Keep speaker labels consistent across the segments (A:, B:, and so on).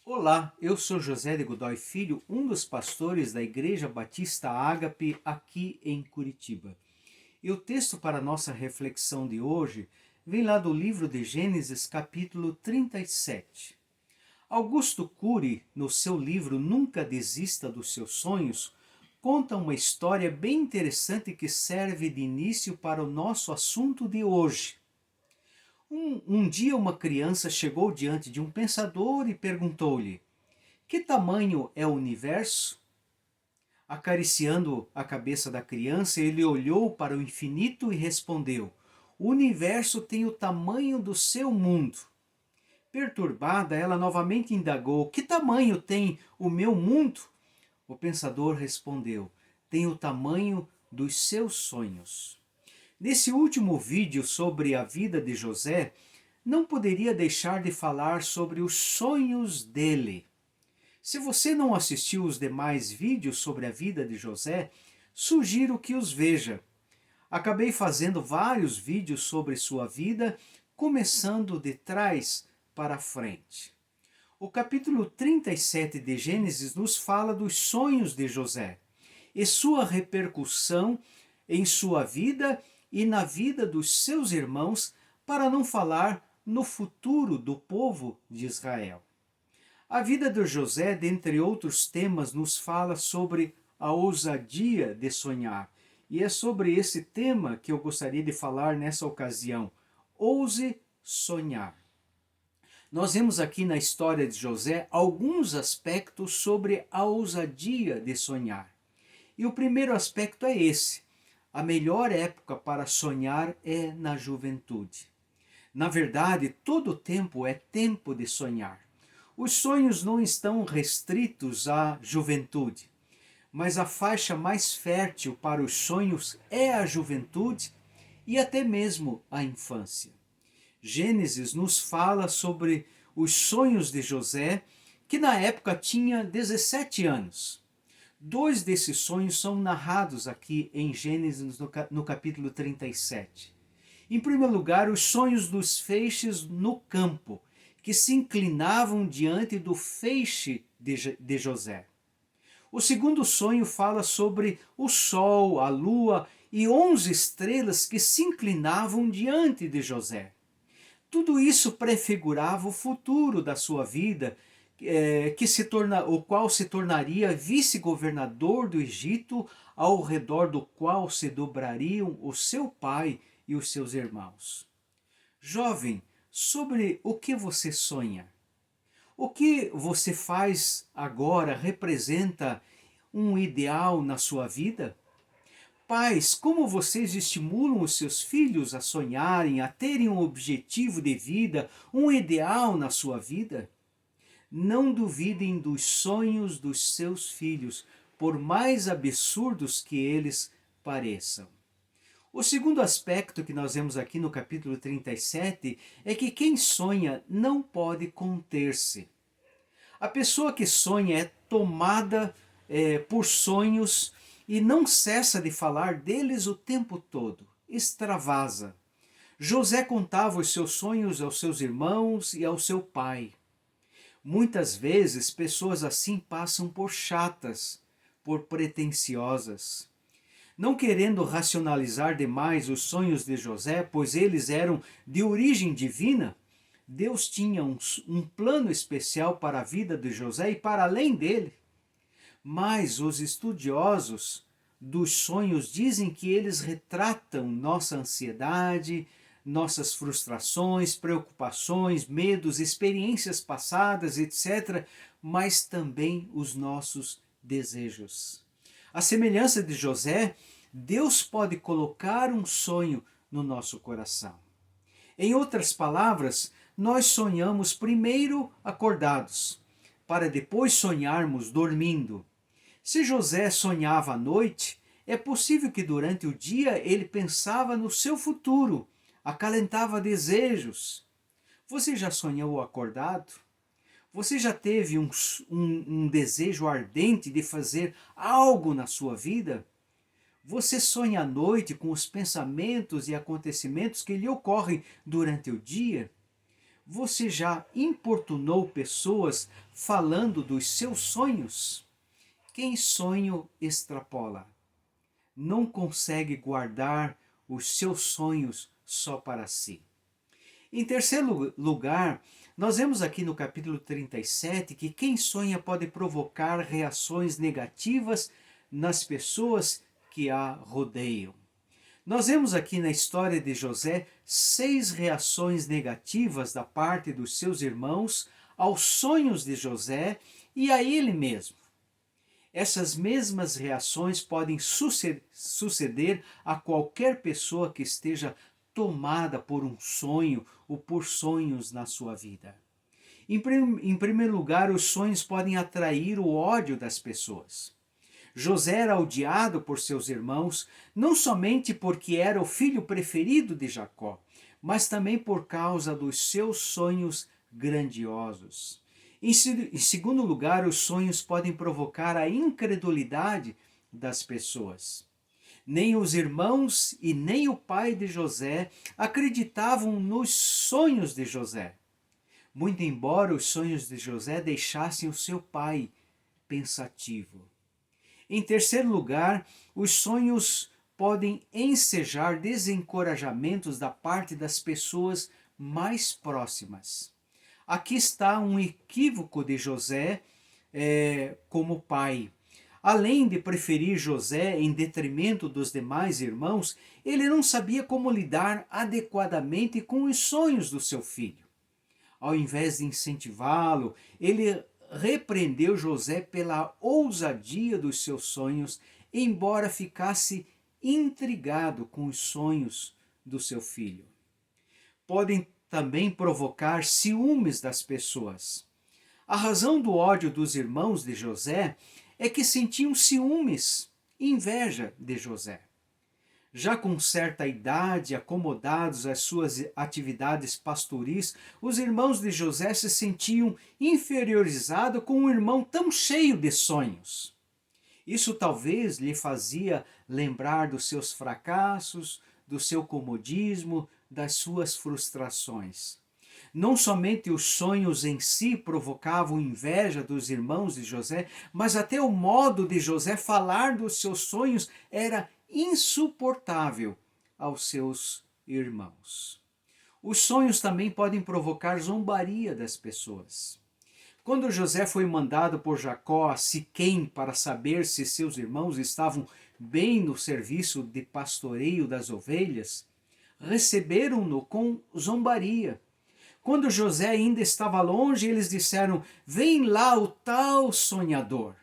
A: Olá, eu sou José de Godoy Filho, um dos pastores da Igreja Batista Ágape aqui em Curitiba. E o texto para a nossa reflexão de hoje vem lá do livro de Gênesis, capítulo 37. Augusto Cury, no seu livro Nunca Desista dos Seus Sonhos, conta uma história bem interessante que serve de início para o nosso assunto de hoje. Um dia uma criança chegou diante de um pensador e perguntou-lhe: que tamanho é o universo? Acariciando a cabeça da criança, ele olhou para o infinito e respondeu: o universo tem o tamanho do seu mundo. Perturbada, ela novamente indagou: que tamanho tem o meu mundo? O pensador respondeu: tem o tamanho dos seus sonhos. Nesse último vídeo sobre a vida de José, não poderia deixar de falar sobre os sonhos dele. Se você não assistiu os demais vídeos sobre a vida de José, sugiro que os veja. Acabei fazendo vários vídeos sobre sua vida, começando de trás para frente. O capítulo 37 de Gênesis nos fala dos sonhos de José e sua repercussão em sua vida e na vida dos seus irmãos, para não falar no futuro do povo de Israel. A vida de José, dentre outros temas, nos fala sobre a ousadia de sonhar. E é sobre esse tema que eu gostaria de falar nessa ocasião. Ouse sonhar. Nós vemos aqui na história de José alguns aspectos sobre a ousadia de sonhar. E o primeiro aspecto é esse: a melhor época para sonhar é na juventude. Na verdade, todo tempo é tempo de sonhar. Os sonhos não estão restritos à juventude, mas a faixa mais fértil para os sonhos é a juventude e até mesmo a infância. Gênesis nos fala sobre os sonhos de José, que na época tinha 17 anos. Dois desses sonhos são narrados aqui em Gênesis no capítulo 37. Em primeiro lugar, os sonhos dos feixes no campo, que se inclinavam diante do feixe de José. O segundo sonho fala sobre o sol, a lua e 11 estrelas que se inclinavam diante de José. Tudo isso prefigurava o futuro da sua vida, o qual se tornaria vice-governador do Egito, ao redor do qual se dobrariam o seu pai e os seus irmãos. Jovem, sobre o que você sonha? O que você faz agora representa um ideal na sua vida? Pais, como vocês estimulam os seus filhos a sonharem, a terem um objetivo de vida, um ideal na sua vida? Não duvidem dos sonhos dos seus filhos, por mais absurdos que eles pareçam. O segundo aspecto que nós vemos aqui no capítulo 37 é que quem sonha não pode conter-se. A pessoa que sonha é tomada por sonhos e não cessa de falar deles o tempo todo, extravasa. José contava os seus sonhos aos seus irmãos e ao seu pai. Muitas vezes pessoas assim passam por chatas, por pretensiosas. Não querendo racionalizar demais os sonhos de José, pois eles eram de origem divina, Deus tinha um plano especial para a vida de José e para além dele. Mas os estudiosos dos sonhos dizem que eles retratam nossa ansiedade, nossas frustrações, preocupações, medos, experiências passadas, etc., mas também os nossos desejos. A semelhança de José, Deus pode colocar um sonho no nosso coração. Em outras palavras, nós sonhamos primeiro acordados, para depois sonharmos dormindo. Se José sonhava à noite, é possível que durante o dia ele pensava no seu futuro, acalentava desejos. Você já sonhou acordado? Você já teve um desejo ardente de fazer algo na sua vida? Você sonha à noite com os pensamentos e acontecimentos que lhe ocorrem durante o dia? Você já importunou pessoas falando dos seus sonhos? Quem sonho extrapola, não consegue guardar os seus sonhos só para si. Em terceiro lugar, nós vemos aqui no capítulo 37 que quem sonha pode provocar reações negativas nas pessoas que a rodeiam. Nós vemos aqui na história de José 6 reações negativas da parte dos seus irmãos aos sonhos de José e a ele mesmo. Essas mesmas reações podem suceder a qualquer pessoa que esteja tomada por um sonho ou por sonhos na sua vida. Em primeiro lugar, os sonhos podem atrair o ódio das pessoas. José era odiado por seus irmãos, não somente porque era o filho preferido de Jacó, mas também por causa dos seus sonhos grandiosos. Em segundo lugar, os sonhos podem provocar a incredulidade das pessoas. Nem os irmãos e nem o pai de José acreditavam nos sonhos de José. Muito embora os sonhos de José deixassem o seu pai pensativo. Em terceiro lugar, os sonhos podem ensejar desencorajamentos da parte das pessoas mais próximas. Aqui está um equívoco de José como pai. Além de preferir José em detrimento dos demais irmãos, ele não sabia como lidar adequadamente com os sonhos do seu filho. Ao invés de incentivá-lo, ele repreendeu José pela ousadia dos seus sonhos, embora ficasse intrigado com os sonhos do seu filho. Podem também provocar ciúmes das pessoas. A razão do ódio dos irmãos de José é que sentiam ciúmes e inveja de José. Já com certa idade, acomodados às suas atividades pastoris, os irmãos de José se sentiam inferiorizados com um irmão tão cheio de sonhos. Isso talvez lhe fazia lembrar dos seus fracassos, do seu comodismo, das suas frustrações. Não somente os sonhos em si provocavam inveja dos irmãos de José, mas até o modo de José falar dos seus sonhos era insuportável aos seus irmãos. Os sonhos também podem provocar zombaria das pessoas. Quando José foi mandado por Jacó a Siquém para saber se seus irmãos estavam bem no serviço de pastoreio das ovelhas, receberam-no com zombaria. Quando José ainda estava longe, eles disseram: "Vem lá o tal sonhador."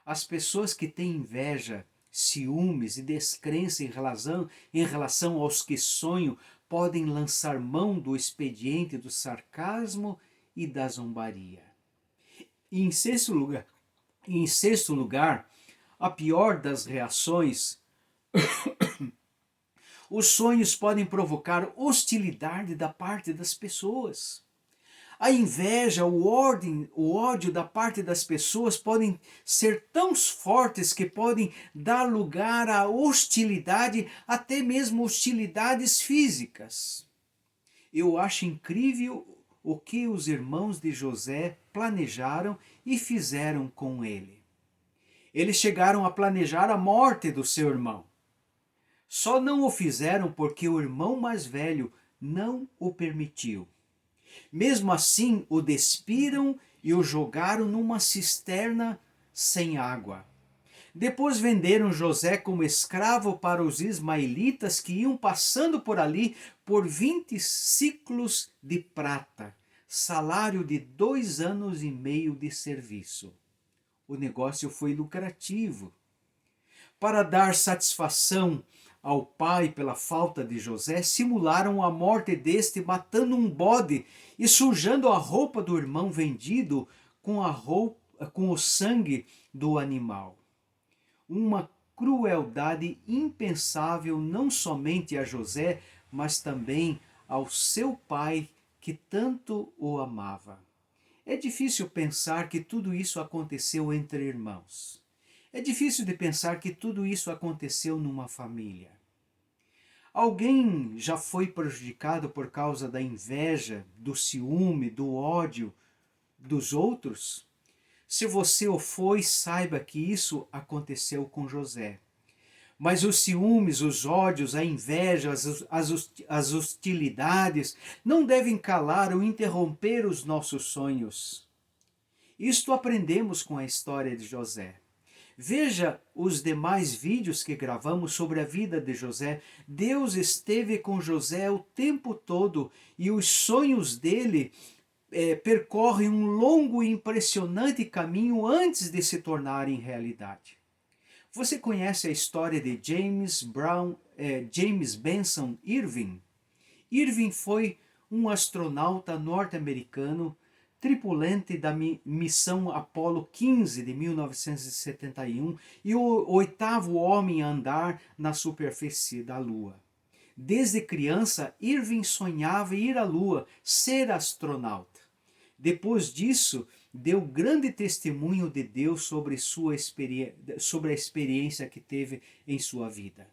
A: As pessoas que têm inveja, ciúmes e descrença em relação aos que sonham podem lançar mão do expediente do sarcasmo e da zombaria. E em sexto lugar, a pior das reações, os sonhos podem provocar hostilidade da parte das pessoas. A inveja, o ódio da parte das pessoas podem ser tão fortes que podem dar lugar à hostilidade, até mesmo hostilidades físicas. Eu acho incrível o que os irmãos de José planejaram e fizeram com ele. Eles chegaram a planejar a morte do seu irmão. Só não o fizeram porque o irmão mais velho não o permitiu. Mesmo assim, o despiram e o jogaram numa cisterna sem água. Depois venderam José como escravo para os ismaelitas que iam passando por ali por 20 ciclos de prata, salário de 2 anos e meio de serviço. O negócio foi lucrativo. Para dar satisfação ao pai pela falta de José, simularam a morte deste matando um bode e sujando a roupa do irmão vendido com o sangue do animal. Uma crueldade impensável não somente a José, mas também ao seu pai que tanto o amava. É difícil pensar que tudo isso aconteceu entre irmãos. É difícil de pensar que tudo isso aconteceu numa família. Alguém já foi prejudicado por causa da inveja, do ciúme, do ódio dos outros? Se você o foi, saiba que isso aconteceu com José. Mas os ciúmes, os ódios, a inveja, as hostilidades não devem calar ou interromper os nossos sonhos. Isto aprendemos com a história de José. Veja os demais vídeos que gravamos sobre a vida de José. Deus esteve com José o tempo todo e os sonhos dele percorrem um longo e impressionante caminho antes de se tornarem realidade. Você conhece a história de James Benson Irving? Irving foi um astronauta norte-americano, tripulante da missão Apollo 15 de 1971 e o oitavo homem a andar na superfície da Lua. Desde criança, Irving sonhava ir à Lua, ser astronauta. Depois disso, deu grande testemunho de Deus sobre a experiência que teve em sua vida.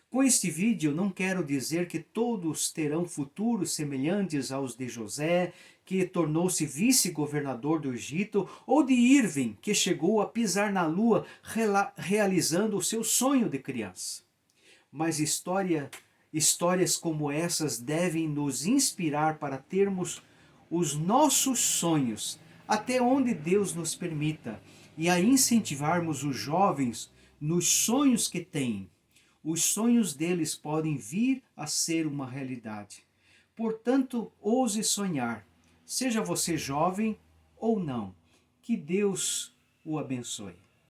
A: Com este vídeo, não quero dizer que todos terão futuros semelhantes aos de José, que tornou-se vice-governador do Egito, ou de Irving, que chegou a pisar na lua realizando o seu sonho de criança. Mas histórias como essas devem nos inspirar para termos os nossos sonhos, até onde Deus nos permita, e a incentivarmos os jovens nos sonhos que têm. Os sonhos deles podem vir a ser uma realidade. Portanto, ouse sonhar, seja você jovem ou não. Que Deus o abençoe.